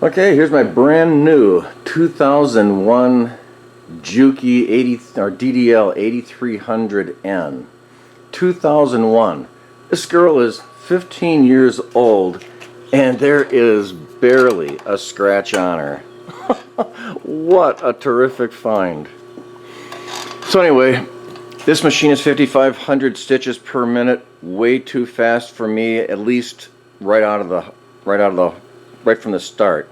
Okay, here's my brand new 2001 Juki DDL 8300N. 2001. This girl is 15 years old and there is barely a scratch on her. What a terrific find. So anyway, this machine is 5,500 stitches per minute, way too fast for me, at least right from the start.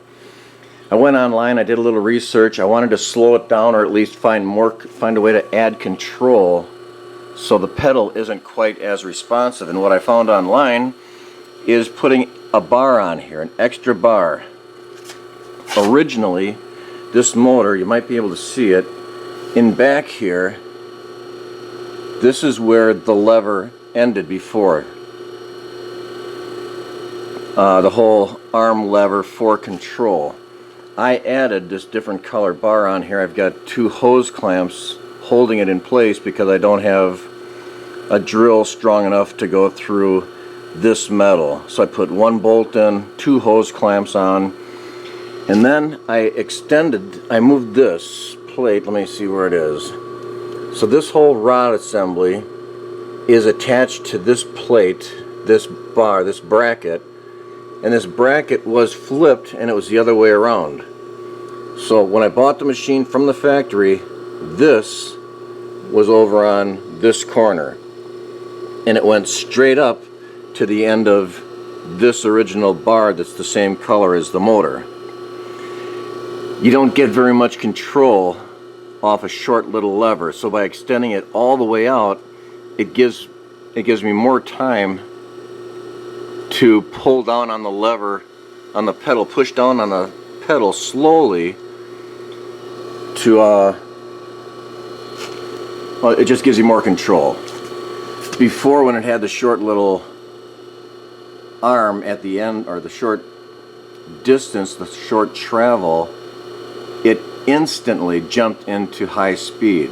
I went online, I did a little research. I wanted to slow it down, or at least find a way to add control so the pedal isn't quite as responsive. And what I found online is putting a bar on here, an extra bar. Originally, this motor, you might be able to see it, in back here, this is where the lever ended before. The whole arm lever for control. I added this different color bar on here. I've got two hose clamps holding it in place because I don't have a drill strong enough to go through this metal. So I put one bolt in, two hose clamps on, and then I moved this plate. Let me see where it is. So this whole rod assembly is attached to this plate, this bar, this bracket. And this bracket was flipped and it was the other way around. So when I bought the machine from the factory, this was over on this corner. And it went straight up to the end of this original bar that's the same color as the motor. You don't get very much control off a short little lever. So by extending it all the way out, it gives me more time to pull down on the lever, on the pedal, push down on the pedal slowly to, well, it just gives you more control. Before, when it had the short little arm at the end, or the short distance, the short travel, it instantly jumped into high speed.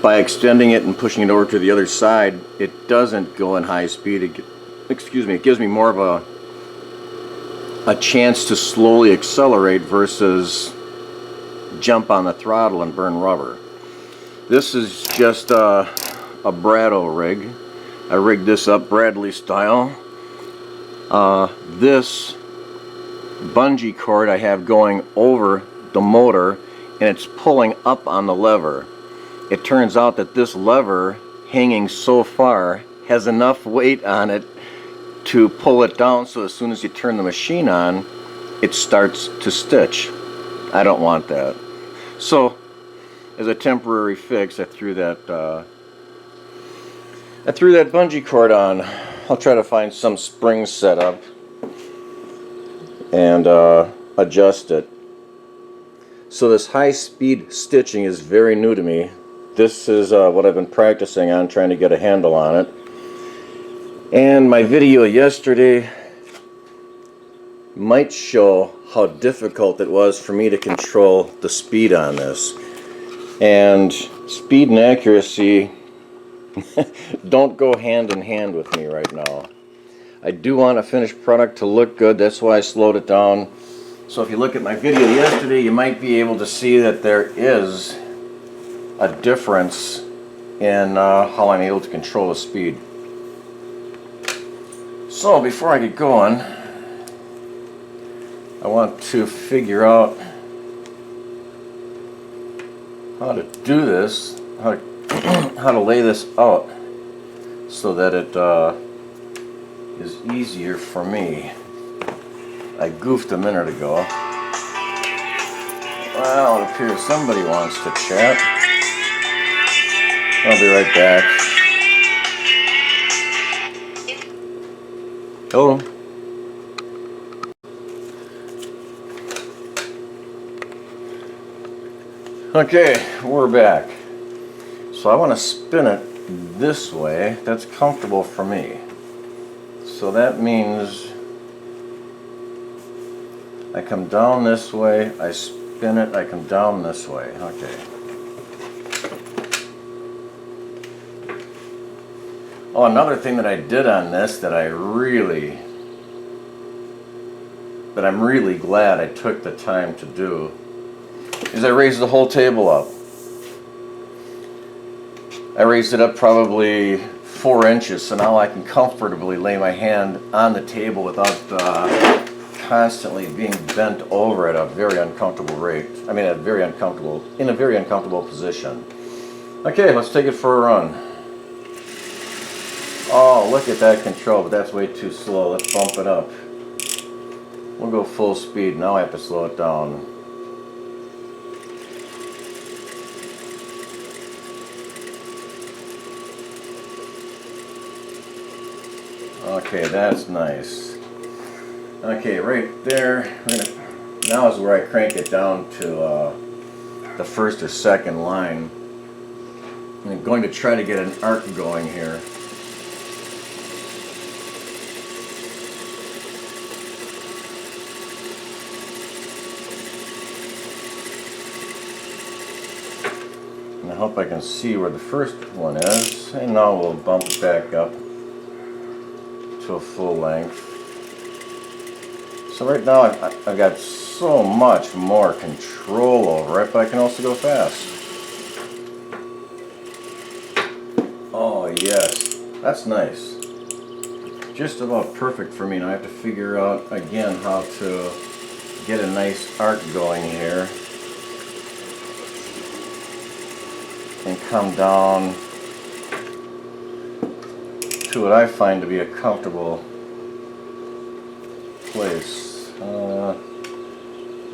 By extending it and pushing it over to the other side, it doesn't go in high speed. It gives me more of a chance to slowly accelerate versus jump on the throttle and burn rubber. This is just a Brado rig. I rigged this up Bradley style. This bungee cord I have going over the motor, and it's pulling up on the lever. It turns out that this lever, hanging so far, has enough weight on it to pull it down, so as soon as you turn the machine on, it starts to stitch. I don't want that. So, as a temporary fix, I threw that bungee cord on. I'll try to find some spring set up and adjust it. So this high-speed stitching is very new to me. This is what I've been practicing on, trying to get a handle on it. And my video yesterday might show how difficult it was for me to control the speed on this. And speed and accuracy don't go hand in hand with me right now. I do want a finished product to look good, that's why I slowed it down. So if you look at my video yesterday, you might be able to see that there is a difference in how I'm able to control the speed. So before I get going, I want to figure out how to do this, how to lay this out so that it is easier for me. I goofed a minute ago. Well, it appears somebody wants to chat. I'll be right back. Hello. Okay, we're back. So I want to spin it this way. That's comfortable for me. So that means I come down this way, I spin it, I come down this way. Okay. Oh, another thing that I did on this that I really that I'm really glad I took the time to do is I raised the whole table up. I raised it up probably 4 inches, so now I can comfortably lay my hand on the table without constantly being bent over at a very uncomfortable rate. I mean, in a very uncomfortable position. Okay, let's take it for a run. Oh, look at that control, but that's way too slow. Let's bump it up. We'll go full speed. Now I have to slow it down. Okay, that's nice. Okay, right there. Now is where I crank it down to the first or second line. I'm going to try to get an arc going here. And I hope I can see where the first one is. And now we'll bump it back up to a full length. So right now I've got so much more control over it, but I can also go fast. Oh yes, that's nice. Just about perfect for me. Now I have to figure out again how to get a nice arc going here and come down to what I find to be a comfortable place.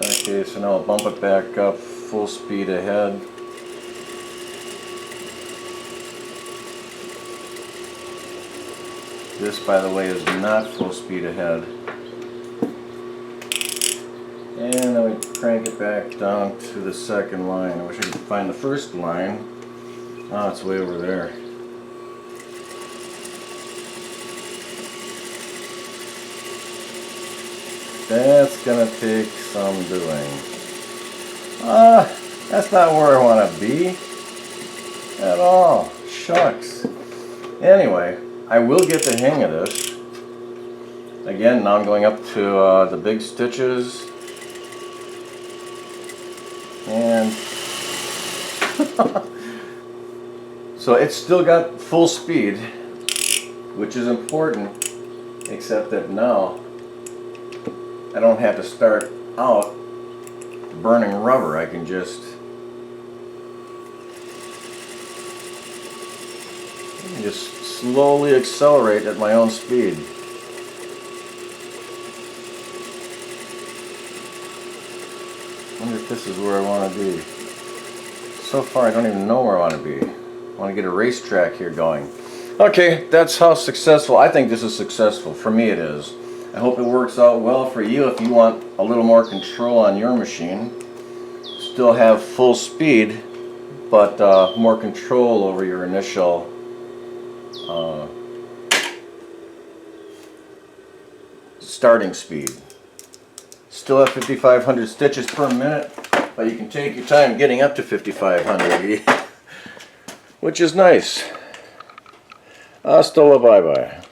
Okay, so now I'll bump it back up full speed ahead. This, by the way, is not full speed ahead. And then we crank it back down to the second line. I wish I could find the first line. Oh, it's way over there. That's gonna take some doing. That's not where I want to be at all. Shucks. Anyway, I will get the hang of this. Again, now I'm going up to the big stitches. And so it's still got full speed, which is important, except that now I don't have to start out burning rubber. I can just slowly accelerate at my own speed. I wonder if this is where I want to be. So far I don't even know where I want to be. I want to get a racetrack here going. Okay, that's how successful. I think this is successful. For me it is. I hope it works out well for you if you want a little more control on your machine. Still have full speed, but more control over your initial starting speed. Still have 5,500 stitches per minute, but you can take your time getting up to 5,500, which is nice. Hasta la bye-bye.